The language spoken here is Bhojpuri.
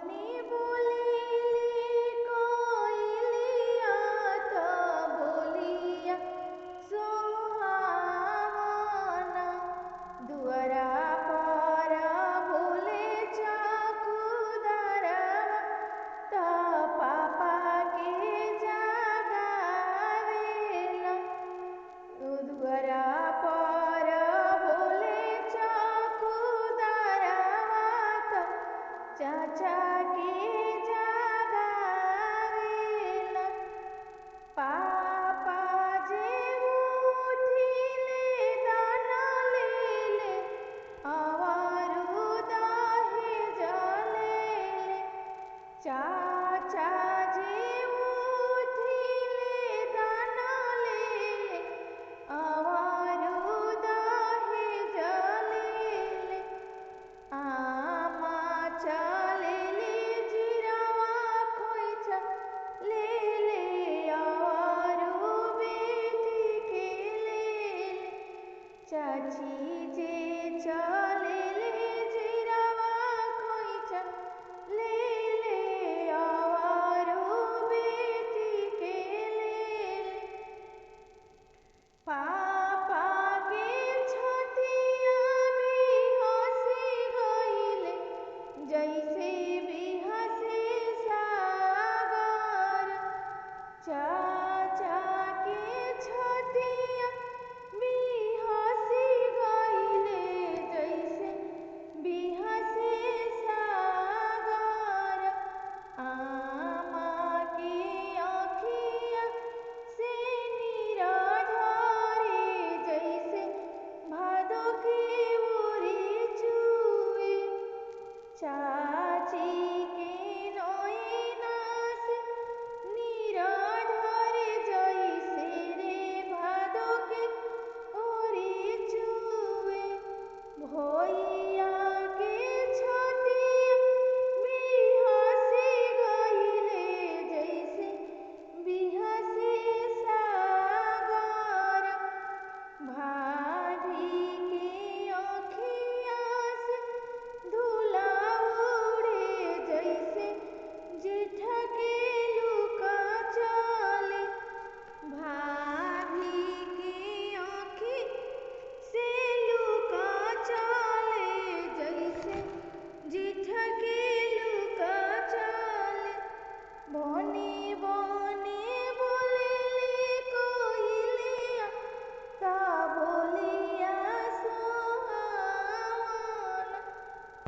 मनी बोलेली कोइलिया तो बोलिया सोहावना। दुअरा पर बोले चौकीदारवा तो पापा के जगावेला। दुअरा पर बोले चौकीदारवा तो चाचा के जगावेला। पापा जे उठिले दाना लेले आवारू दहेज लेले। चाचा जे उठिले दाना लेले आवारू दहेज लेले। आमा चलेली जीरावा खोइचा लेले आवारू बेटी के लेले। चाची जे चलेले जीरावा खोइचा लेले आवारू बेटी के लेले। पापा के छतिया भी हंसी गइले जैसे भी हंसे सागर। चाचा के छतिया भी हंसी गइले जैसे भी हंसे सागर। आमा के आँखिया से नीरा झरे जैसे भादो के ओरी चुए। चाची